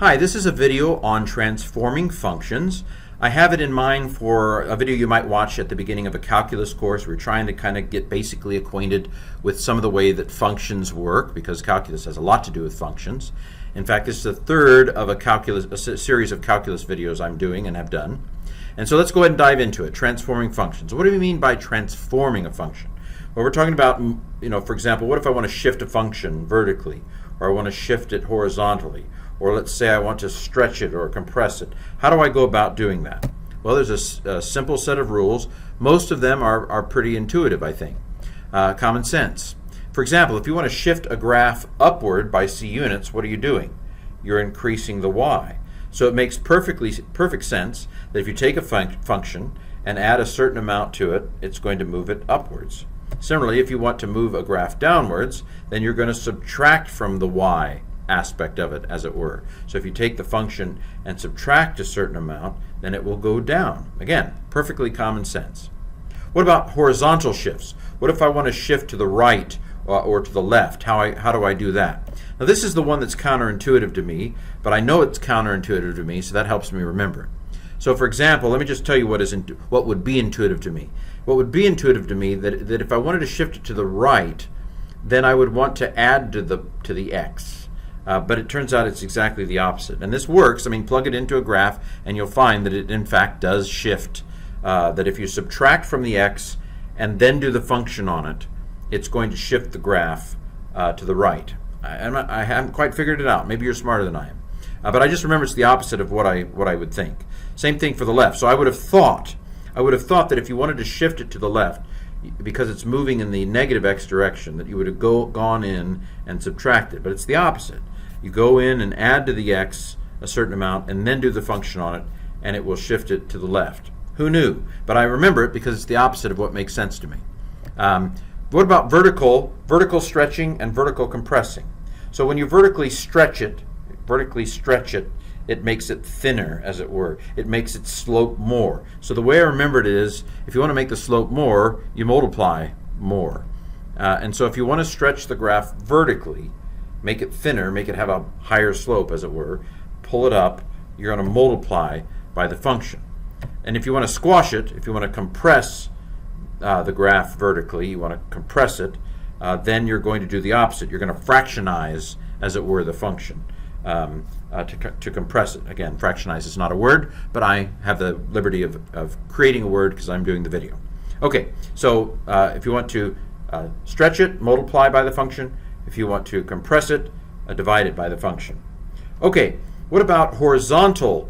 Hi, this is a video on transforming functions. I have it in mind for a video you might watch at the beginning of a calculus course. We're trying to kind of get basically acquainted with some of the way that functions work, because calculus has a lot to do with functions. In fact, this is the third of a series of calculus videos I'm doing and have done. And so let's go ahead and dive into it, transforming functions. What do we mean by transforming a function? Well, we're talking about, for example, what if I want to shift a function vertically, or I want to shift it horizontally, or let's say I want to stretch it or compress it. How do I go about doing that? Well, there's a simple set of rules. Most of them are pretty intuitive, I think. Common sense. For example, if you want to shift a graph upward by c units, what are you doing? You're increasing the y. So it makes perfect sense that if you take a function and add a certain amount to it, it's going to move it upwards. Similarly, if you want to move a graph downwards, then you're going to subtract from the y aspect of it, as it were. So if you take the function and subtract a certain amount, then it will go down. Again, perfectly common sense. What about horizontal shifts? What if I want to shift to the right or to the left? How do I do that? Now, this is the one that's counterintuitive to me, but I know it's counterintuitive to me, so that helps me remember. So for example, let me just tell you what would be intuitive to me. What would be intuitive to me that if I wanted to shift it to the right, then I would want to add to the x. But it turns out it's exactly the opposite. And this works. I mean, plug it into a graph and you'll find that it in fact does shift. That if you subtract from the x and then do the function on it, it's going to shift the graph to the right. I haven't quite figured it out. Maybe you're smarter than I am. But I just remember it's the opposite of what I would think. Same thing for the left. So I would have thought that if you wanted to shift it to the left, because it's moving in the negative x direction, that you would have gone in and subtracted. But it's the opposite. You go in and add to the x a certain amount and then do the function on it, and it will shift it to the left. Who knew? But I remember it because it's the opposite of what makes sense to me. What about vertical stretching and vertical compressing? So when you vertically stretch it, it makes it thinner, as it were. It makes it slope more. So the way I remember it is, if you want to make the slope more, you multiply more. And so if you want to stretch the graph vertically, make it thinner, make it have a higher slope, as it were, pull it up, you're going to multiply by the function. And if you want to squash it, if you want to compress the graph vertically, you want to compress it, then you're going to do the opposite. You're going to fractionize, as it were, the function to compress it. Again, fractionize is not a word, but I have the liberty of creating a word because I'm doing the video. Okay, so if you want to stretch it, multiply by the function. If you want to compress it, divide it by the function. Okay, what about horizontal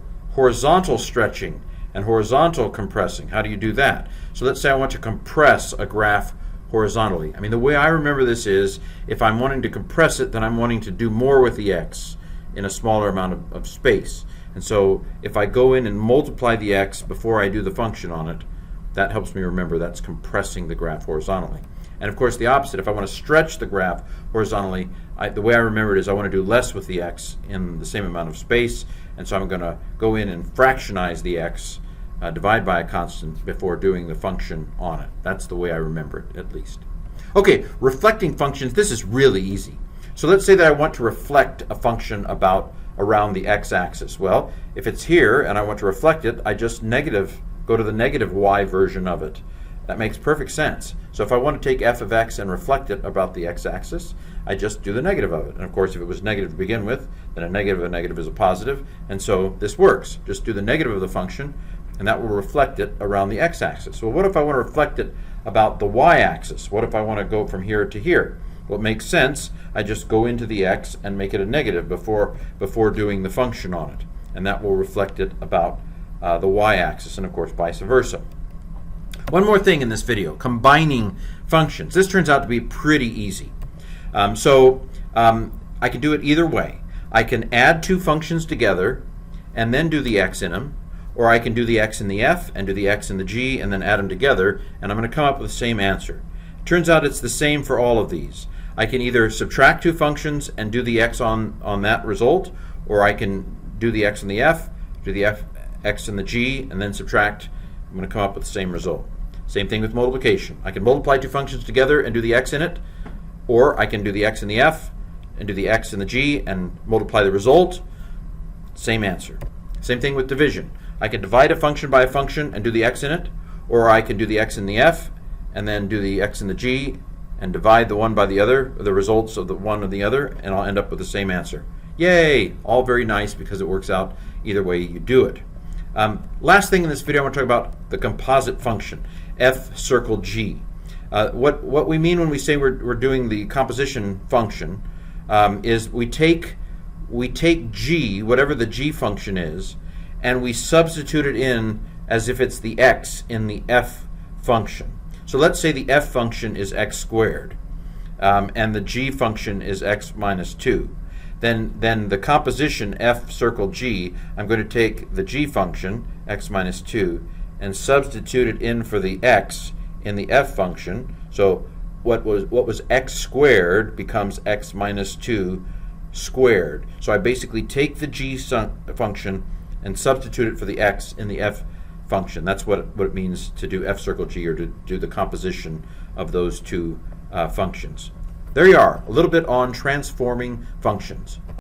stretching and horizontal compressing? How do you do that? So let's say I want to compress a graph horizontally. I mean, the way I remember this is, if I'm wanting to compress it, then I'm wanting to do more with the x in a smaller amount of space. And so if I go in and multiply the x before I do the function on it, that helps me remember that's compressing the graph horizontally. And of course the opposite, if I want to stretch the graph horizontally, the way I remember it is I want to do less with the x in the same amount of space, and so I'm going to go in and fractionize the x, divide by a constant before doing the function on it. That's the way I remember it, at least. Okay, reflecting functions, this is really easy. So let's say that I want to reflect a function around the x-axis. Well, if it's here and I want to reflect it, I just go to the negative y version of it. That makes perfect sense. So if I want to take f of x and reflect it about the x-axis, I just do the negative of it. And of course, if it was negative to begin with, then a negative is a positive. And so this works. Just do the negative of the function, and that will reflect it around the x-axis. Well, what if I want to reflect it about the y-axis? What if I want to go from here to here? Well, it makes sense. I just go into the x and make it a negative before doing the function on it. And that will reflect it about the y-axis, and of course vice versa. One more thing in this video, combining functions. This turns out to be pretty easy. I can do it either way. I can add two functions together and then do the x in them, or I can do the x in the f and do the x in the g and then add them together, and I'm going to come up with the same answer. Turns out it's the same for all of these. I can either subtract two functions and do the x on that result, or I can do the x in the f, do the x in the g, and then subtract. I'm going to come up with the same result. Same thing with multiplication. I can multiply two functions together and do the x in it, or I can do the x in the f and do the x in the g and multiply the result, same answer. Same thing with division. I can divide a function by a function and do the x in it, or I can do the x in the f and then do the x in the g and divide the one by the other, the results of the one and the other, and I'll end up with the same answer. Yay! All very nice because it works out either way you do it. Last thing in this video, I want to talk about the composite function, f circle g. What we mean when we say we're doing the composition function is we take g, whatever the g function is, and we substitute it in as if it's the x in the f function. So let's say the f function is x squared, and the g function is x minus 2. Then the composition f circle g, I'm going to take the g function, x minus 2, and substitute it in for the x in the f function. So what was x squared becomes x minus 2 squared. So I basically take the g function and substitute it for the x in the f function. That's what it means to do f circle g, or to do the composition of those two functions. There you are, a little bit on transforming functions.